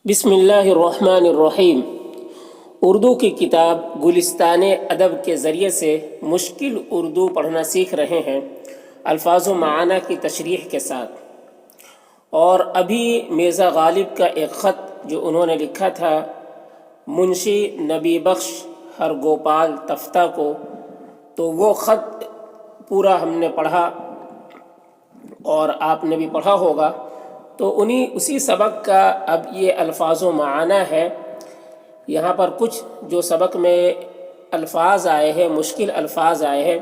بسم اللہ الرحمن الرحیم۔ اردو کی کتاب گلستان ادب کے ذریعے سے مشکل اردو پڑھنا سیکھ رہے ہیں الفاظ و معنی کی تشریح کے ساتھ۔ اور ابھی مرزا غالب کا ایک خط جو انہوں نے لکھا تھا منشی نبی بخش ہرگوپال تفتہ کو، تو وہ خط پورا ہم نے پڑھا اور آپ نے بھی پڑھا ہوگا۔ تو اسی سبق کا اب یہ الفاظ و معنی ہے۔ یہاں پر کچھ جو سبق میں الفاظ آئے ہیں، مشکل الفاظ آئے ہیں،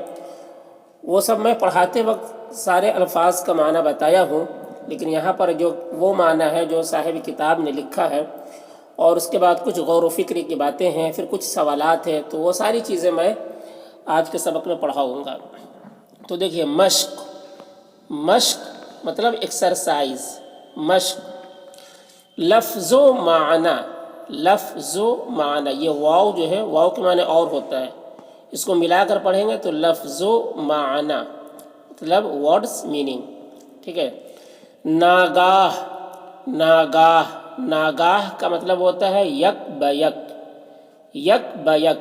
وہ سب میں پڑھاتے وقت سارے الفاظ کا معنی بتایا ہوں، لیکن یہاں پر جو وہ معنی ہے جو صاحب کتاب نے لکھا ہے، اور اس کے بعد کچھ غور و فکر کی باتیں ہیں، پھر کچھ سوالات ہیں، تو وہ ساری چیزیں میں آج کے سبق میں پڑھاؤں گا۔ تو دیکھیے، مشق مطلب ایکسرسائز، مشق۔ لفظ و معنی، یہ واو جو ہے، واو کے معنی اور ہوتا ہے، اس کو ملا کر پڑھیں گے تو لفظ و معنی مطلب ورڈز میننگ، ٹھیک ہے۔ ناگاہ کا مطلب ہوتا ہے یک بیک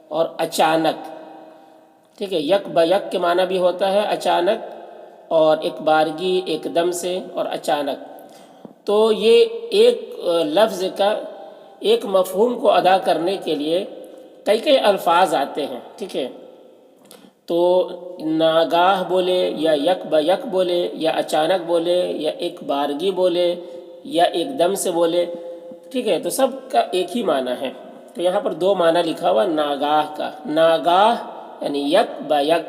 اور اچانک، ٹھیک ہے۔ یک بیک کے معنی بھی ہوتا ہے اچانک، اور ایک بارگی، ایک دم سے، اور اچانک۔ تو یہ ایک لفظ کا ایک مفہوم کو ادا کرنے کے لیے کئی الفاظ آتے ہیں، ٹھیک ہے۔ تو ناگاہ بولے یا یک بیک بولے یا اچانک بولے یا ایک بارگی بولے یا ایک دم سے بولے، ٹھیک ہے، تو سب کا ایک ہی معنی ہے۔ تو یہاں پر دو معنی لکھا ہوا ناگاہ کا، ناگاہ یعنی یک بیک،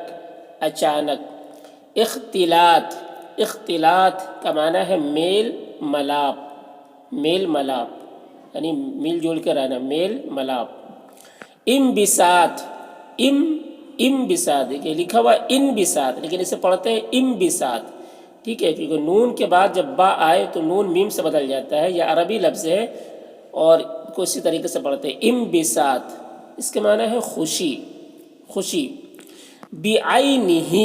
اچانک۔ اختلاط کا معنی ہے میل ملاپ یعنی مل جل کے رہنا، میل ملاپ۔ انبساط، دیکھیے لکھا ہوا انبساط، لیکن اسے پڑھتے ہیں انبساط، ٹھیک ہے، کیونکہ نون کے بعد جب با آئے تو نون میم سے بدل جاتا ہے، یہ عربی لفظ ہے اور کو اسی طریقے سے پڑھتے ہیں انبساط۔ اس کے معنی ہے خوشی۔ بعینہ،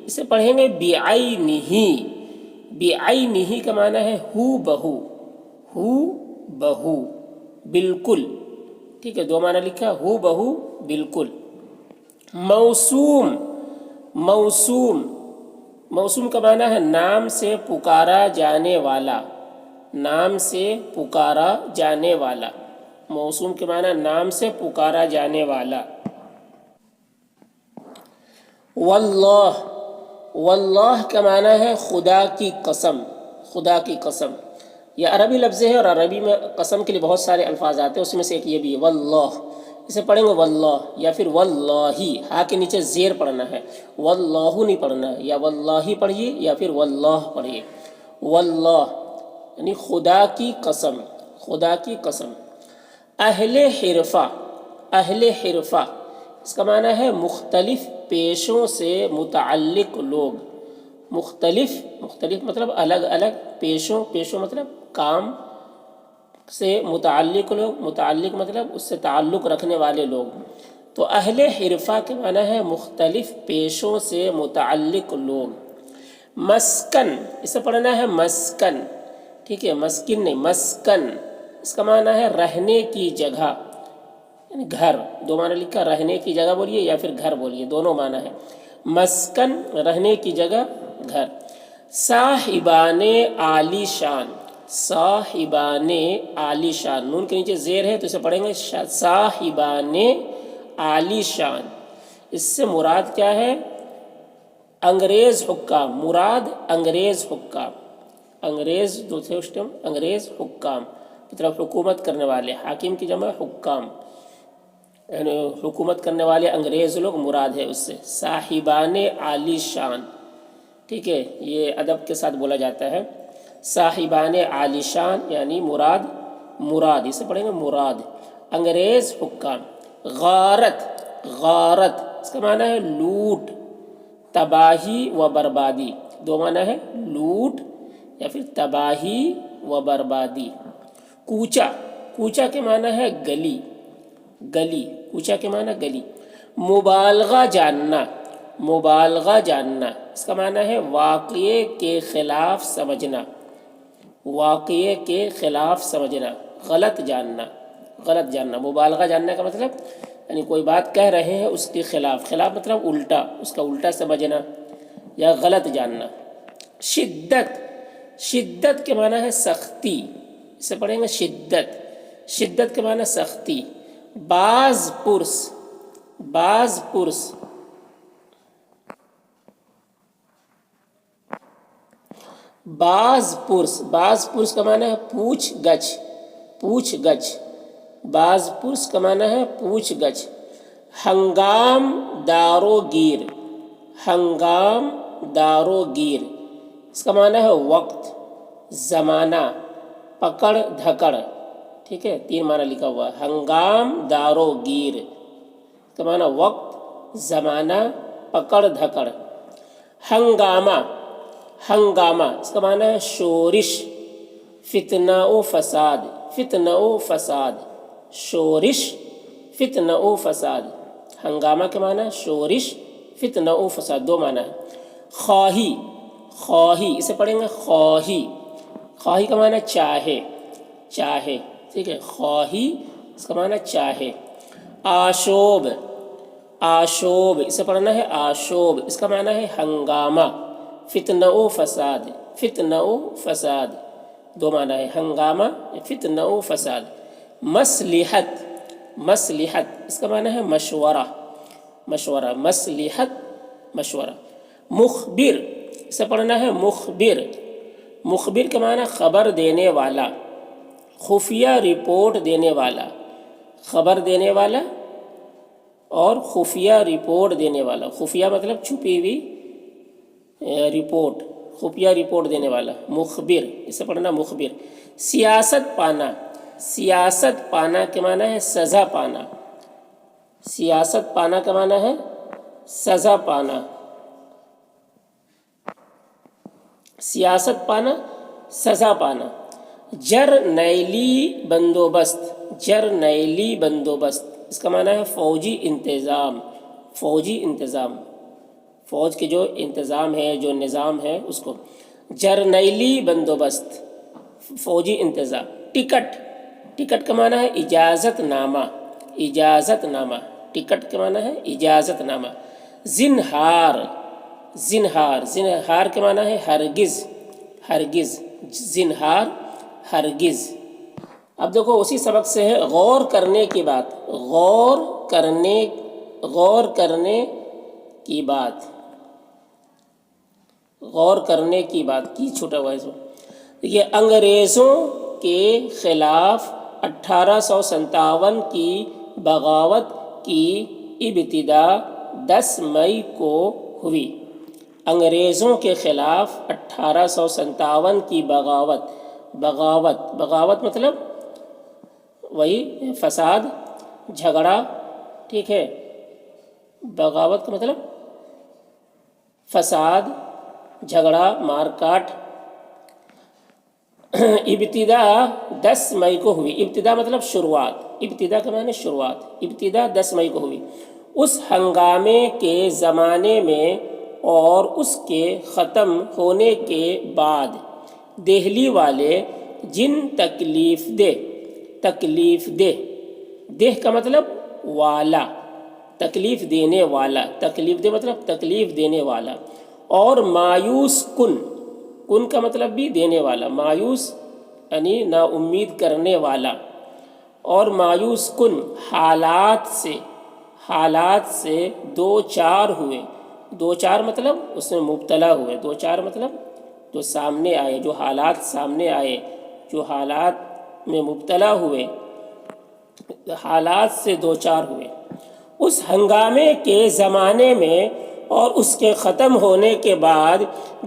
اسے پڑھیں گے بعینہ کا معنی ہے ہو بہو، بالکل، ٹھیک ہے، دو معنی لکھا، ہو بہو، بالکل۔ موسوم کا معنی ہے نام سے پکارا جانے والا، موسوم کے معنی نام سے پکارا جانے والا۔ واللہ کا معنی ہے خدا کی قسم۔ یہ عربی لفظ ہے اور عربی میں قسم کے لیے بہت سارے الفاظ آتے ہیں، اس میں سے ایک یہ بھی ہے واللہ، اسے پڑھیں گے واللہ یا پھر واللہ، ہاں کے نیچے زیر پڑھنا ہے، واللہ نہیں پڑھنا ہے، یا واللہ پڑھیے یا پھر واللہ پڑھیے۔ واللہ یعنی خدا کی قسم۔ اہل حرفہ، اس کا معنی ہے مختلف پیشوں سے متعلق لوگ، مختلف مطلب الگ الگ پیشوں مطلب کام سے متعلق لوگ، متعلق مطلب اس سے تعلق رکھنے والے لوگ۔ تو اہل حرفہ کے معنی ہے مختلف پیشوں سے متعلق لوگ۔ مسکن، اسے پڑھنا ہے مسکن، ٹھیک ہے، مسکن نہیں، مسکن، اس کا معنی ہے رہنے کی جگہ، یعنی گھر، دو معنی لکھا، رہنے کی جگہ بولیے یا پھر گھر بولیے، دونوں معنی ہے۔ مسکن رہنے کی جگہ، گھر۔ صاحبان عالی شان، نون کے نیچے زیر ہے تو اسے پڑھیں گے صاحبان عالی شان۔ اس سے مراد کیا ہے؟ انگریز حکام، انگریز جو تھے اس ٹائم، انگریز حکام مطلب حکومت کرنے والے، حاکم کی جمع حکام، یعنی حکومت کرنے والے انگریز لوگ مراد ہے اس سے۔ صاحبان عالی شان، ٹھیک ہے، یہ ادب کے ساتھ بولا جاتا ہے۔ صاحبان عالی شان یعنی مراد، اسے پڑھیں گے مراد، انگریز حکام۔ غارت، اس کا معنی ہے لوٹ، تباہی و بربادی، دو معنی ہے لوٹ یا پھر تباہی و بربادی۔ کوچہ کے معنی ہے گلی، کوچہ کے معنی گلی۔ مبالغہ جاننا، اس کا معنی ہے واقعے کے خلاف سمجھنا، واقعے کے خلاف سمجھنا، غلط جاننا، غلط جاننا، مبالغہ جاننے کا مطلب یعنی کوئی بات کہہ رہے ہیں اس کے خلاف، خلاف مطلب الٹا، اس کا الٹا سمجھنا یا غلط جاننا۔ شدت، شدت کے معنی ہے سختی، اسے پڑھیں گے شدت، شدت کے معنی سختی۔ باز پرس، باز پرس، باز پرس، باز پرس کا معنی ہے پوچھ گچھ، پوچھ گچھ، باز پرس کا معنی ہے پوچھ گچھ۔ ہنگام دارو گیر، ہنگام دارو گیر، اس کا معنی ہے وقت، زمانہ، پکڑ دھکڑ، ٹھیک ہے، 3 معنی لکھا ہوا ہے۔ ہنگام دارو گیر، اس کا معنی وقت، زمانہ، پکڑ دھکڑ۔ ہنگامہ، ہنگامہ، اس کا معنی ہے شورش، فتنہ و فساد، فتنہ و فساد، شورش، فتنہ و فساد۔ ہنگامہ کے معنی شورش، فتنہ و فساد، 2 معنی ہے۔ خواہی، خواہی، اسے پڑھیں گے خواہی، خواہی کا معنی چاہے، چاہے، ٹھیک ہے، خواہی اس کا معنی چاہے۔ آشوب، آشوب، اسے پڑھنا ہے آشوب، اس کا معنی ہے ہنگامہ، فتنہ و فساد، فتنہ و فساد، 2 معنی ہے، ہنگامہ، فتنہ و فساد۔ مصلحت، مصلحت، اس کا معنی ہے مشورہ، مشورہ، مصلحت، مشورہ۔ مخبر، اسے پڑھنا ہے مخبر، مخبر کا معنی خبر دینے والا، خفیہ رپورٹ دینے والا، خبر دینے والا اور خفیہ رپورٹ دینے والا، خفیہ مطلب چھپی ہوئی رپورٹ، خفیہ رپورٹ دینے والا، مخبر، اسے پڑھنا مخبر۔ سیاست پانا، سیاست پانا کے معنی ہے سزا پانا، سیاست پانا کا معنی ہے سزا پانا، سیاست پانا، سزا پانا۔ جرنیلی بندوبست، جرنیلی بندوبست، اس کا معنی ہے فوجی انتظام، فوجی انتظام، فوج کے جو انتظام ہے، جو نظام ہے اس کو جرنیلی بندوبست، فوجی انتظام۔ ٹکٹ، ٹکٹ کا معنی ہے اجازت نامہ، اجازت نامہ، ٹکٹ کا معنی ہے اجازت نامہ۔ زنہار، زنہار، زنہار کے معنی ہے ہرگز، ہرگز، زنہار، ہرگز۔ اب دیکھو اسی سبق سے ہے غور کرنے کی بات، غور کرنے، غور کرنے کی بات، غور کرنے کی بات کی چھوٹا ہوا ہے اس میں۔ دیکھیے انگریزوں کے خلاف 1857 کی بغاوت کی ابتدا 10 مئی کو ہوئی، انگریزوں کے خلاف 1857 کی بغاوت، بغاوت، بغاوت مطلب وہی فساد، جھگڑا، ٹھیک ہے، بغاوت کا مطلب فساد، جھگڑا، مار کاٹ۔ ابتدا 10 مئی کو ہوئی، ابتدا مطلب شروعات، ابتدا کا معنی شروعات، ابتدا 10 مئی کو ہوئی۔ اس ہنگامے کے زمانے میں اور اس کے ختم ہونے کے بعد دہلی والے جن تکلیف دہ، تکلیف دہ، دہ کا مطلب والا، تکلیف دینے والا، تکلیف دہ مطلب تکلیف دینے والا، اور مایوس کن، کن کا مطلب بھی دینے والا، مایوس یعنی نا امید کرنے والا، اور مایوس کن حالات سے، حالات سے دو چار ہوئے، دو چار مطلب اس میں مبتلا ہوئے، دو چار مطلب جو سامنے آئے، جو حالات سامنے آئے، جو حالات میں مبتلا ہوئے، حالات سے دو چار ہوئے۔ اس ہنگامے کے زمانے میں اور اس کے ختم ہونے کے بعد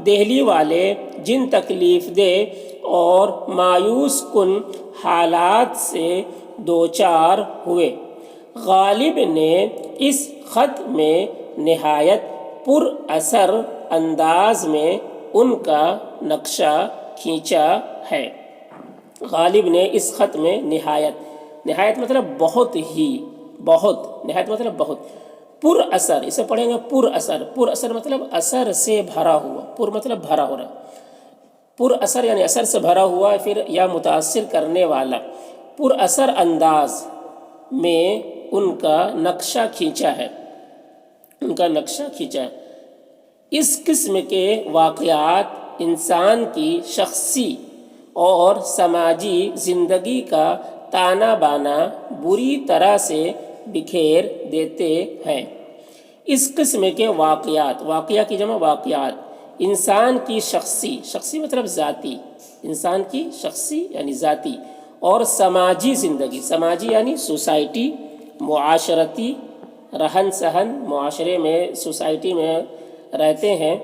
دہلی والے جن تکلیف دہ اور مایوس کن حالات سے دو چار ہوئے، غالب نے اس خط میں نہایت پر اثر انداز میں ان کا نقشہ کھینچا ہے۔ غالب نے اس خط میں نہایت، نہایت مطلب بہت ہی، بہت، نہایت مطلب بہت، پر اثر، اسے پڑھیں گے پر اثر، پر اثر مطلب اثر سے بھرا ہوا، پر مطلب بھرا ہو رہا، پر اثر یعنی اثر سے بھرا ہوا، پھر یا متاثر کرنے والا، پر اثر انداز میں ان کا نقشہ کھینچا ہے، ان کا نقشہ کھینچا ہے۔ اس قسم کے واقعات انسان کی شخصی اور سماجی زندگی کا تانا بانا بری طرح سے بکھیر دیتے ہیں۔ اس قسم کے واقعات، واقعہ کی جمع واقعات، انسان کی شخصی مطلب ذاتی، انسان کی شخصی یعنی ذاتی اور سماجی زندگی، سماجی یعنی سوسائٹی، معاشرتی رہن سہن، معاشرے میں سوسائٹی میں رہتے ہیں،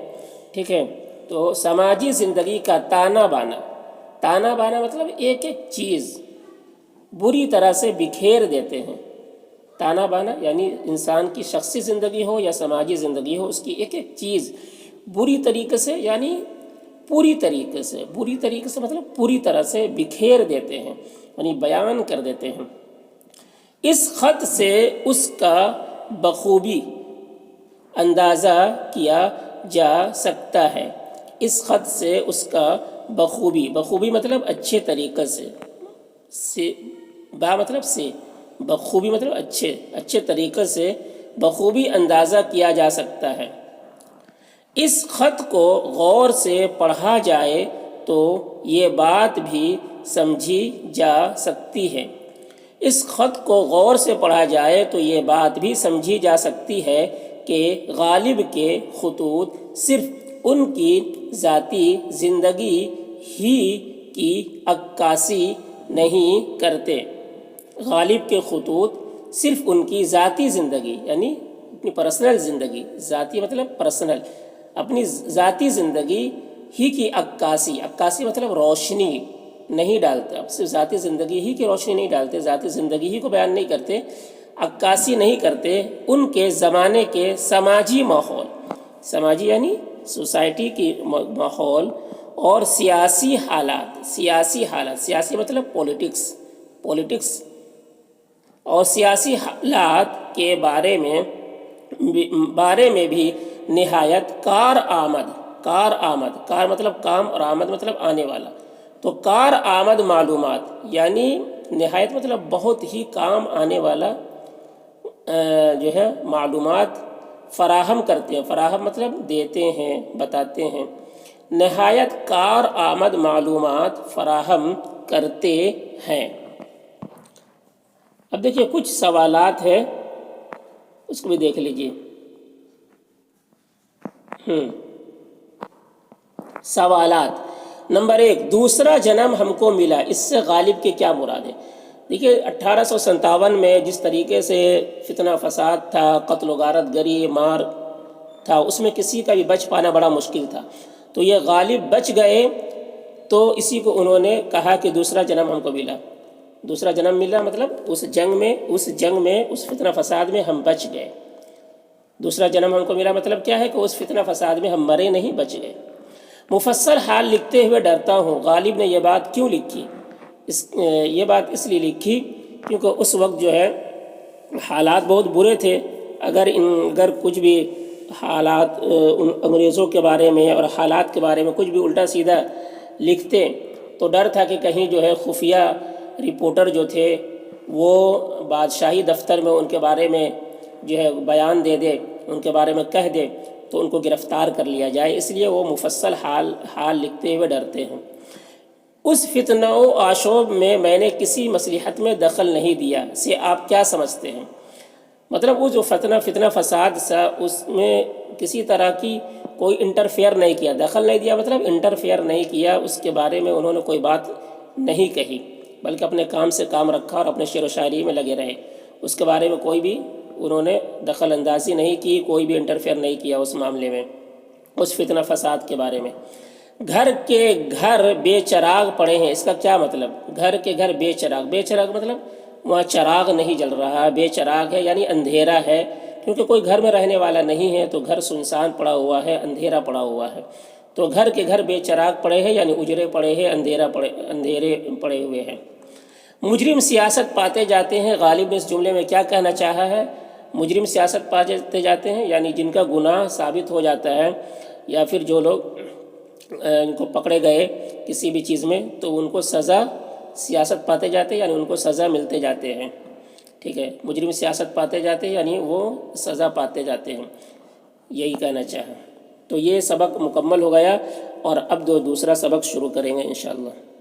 ٹھیک ہے، تو سماجی زندگی کا تانا بانا مطلب ایک ایک چیز بری طرح سے بکھیر دیتے ہیں۔ تانا بانا یعنی انسان کی شخصی زندگی ہو یا سماجی زندگی ہو، اس کی ایک ایک چیز بری طریقے سے یعنی پوری طریقے سے مطلب پوری طرح سے بکھیر دیتے ہیں، یعنی بیان کر دیتے ہیں۔ اس خط سے اس کا بخوبی اندازہ کیا جا سکتا ہے، اس خط سے اس کا بخوبی مطلب اچھے طریقے سے مطلب سے، بخوبی مطلب اچھے طریقے سے بخوبی اندازہ کیا جا سکتا ہے۔ اس خط کو غور سے پڑھا جائے تو یہ بات بھی سمجھی جا سکتی ہے، اس خط کو غور سے پڑھا جائے تو یہ بات بھی سمجھی جا سکتی ہے کہ غالب کے خطوط صرف ان کی ذاتی زندگی ہی کی عکاسی نہیں کرتے، غالب کے خطوط صرف ان کی ذاتی زندگی یعنی اپنی پرسنل زندگی، ذاتی مطلب پرسنل، اپنی ذاتی زندگی ہی کی عکاسی مطلب روشنی نہیں ڈالتے، صرف ذاتی زندگی ہی کی روشنی نہیں ڈالتے، ذاتی زندگی ہی کو بیان نہیں کرتے، عکاسی نہیں کرتے ان کے زمانے کے سماجی ماحول، سماجی یعنی سوسائٹی کی ماحول اور سیاسی حالات، سیاسی مطلب پولیٹکس اور سیاسی حالات کے بارے میں بھی نہایت کار مطلب کام اور آمد مطلب آنے والا، تو کارآمد معلومات یعنی نہایت مطلب بہت ہی کام آنے والا جو ہے معلومات فراہم کرتے ہیں، فراہم مطلب دیتے ہیں، بتاتے ہیں، نہایت کارآمد معلومات فراہم کرتے ہیں۔ اب دیکھیے کچھ سوالات ہیں، اس کو بھی دیکھ لیجیے۔ سوالات نمبر 1، دوسرا جنم ہم کو ملا، اس سے غالب کے کیا مراد ہے؟ دیکھیے 1857 میں جس طریقے سے فتنہ فساد تھا، قتل و غارت گری، مار تھا، اس میں کسی کا بھی بچ پانا بڑا مشکل تھا، تو یہ غالب بچ گئے، تو اسی کو انہوں نے کہا کہ دوسرا جنم ہم کو ملا، دوسرا جنم ملا مطلب اس جنگ میں اس فتنہ فساد میں ہم بچ گئے، دوسرا جنم ہم کو ملا مطلب کیا ہے کہ اس فتنہ فساد میں ہم مرے نہیں، بچ گئے۔ مفصل حال لکھتے ہوئے ڈرتا ہوں، غالب نے یہ بات کیوں لکھی؟ یہ بات اس لیے لکھی کیونکہ اس وقت جو ہے حالات بہت برے تھے، اگر کچھ بھی حالات انگریزوں کے بارے میں اور حالات کے بارے میں کچھ بھی الٹا سیدھا لکھتے تو ڈر تھا کہ کہیں جو ہے خفیہ رپورٹر جو تھے وہ بادشاہی دفتر میں ان کے بارے میں جو ہے بیان دے دے، ان کے بارے میں کہہ دے تو ان کو گرفتار کر لیا جائے، اس لیے وہ مفصل حال لکھتے ہوئے ڈرتے ہیں۔ اس فتنہ و آشوب میں نے کسی مصلحت میں دخل نہیں دیا سے آپ کیا سمجھتے ہیں؟ مطلب وہ جو فتنہ فساد سا، اس میں کسی طرح کی کوئی انٹرفیئر نہیں کیا، دخل نہیں دیا مطلب انٹرفیئر نہیں کیا، اس کے بارے میں انہوں نے کوئی بات نہیں کہی، بلکہ اپنے کام سے کام رکھا اور اپنے شعر و شاعری میں لگے رہے، اس کے بارے میں کوئی بھی انہوں نے دخل اندازی نہیں کی، کوئی بھی انٹرفیئر نہیں کیا اس معاملے میں، اس فتنہ فساد کے بارے میں۔ گھر کے گھر بے چراغ پڑے ہیں، اس کا کیا مطلب؟ گھر کے گھر بے چراغ مطلب وہاں چراغ نہیں جل رہا، بے چراغ ہے یعنی اندھیرا ہے، کیونکہ کوئی گھر میں رہنے والا نہیں ہے تو گھر سنسان پڑا ہوا ہے، اندھیرا پڑا ہوا ہے، تو گھر کے گھر بے چراغ پڑے ہیں یعنی اجڑے پڑے ہیں، اندھیرے پڑے ہوئے ہیں۔ مجرم سیاست پاتے جاتے ہیں، غالب نے اس جملے میں کیا کہنا چاہا ہے؟ مجرم سیاست پاتے جاتے ہیں یعنی جن کا گناہ ثابت ہو جاتا ہے، یا پھر جو لوگ ان کو پکڑے گئے کسی بھی چیز میں تو ان کو سزا سیاست پاتے جاتے یعنی ان کو سزا ملتے جاتے ہیں، ٹھیک ہے، مجرم سیاست پاتے جاتے ہیں یعنی وہ سزا پاتے جاتے ہیں، یہی کہنا چاہا۔ تو یہ سبق مکمل ہو گیا اور اب دوسرا سبق شروع کریں گے انشاءاللہ۔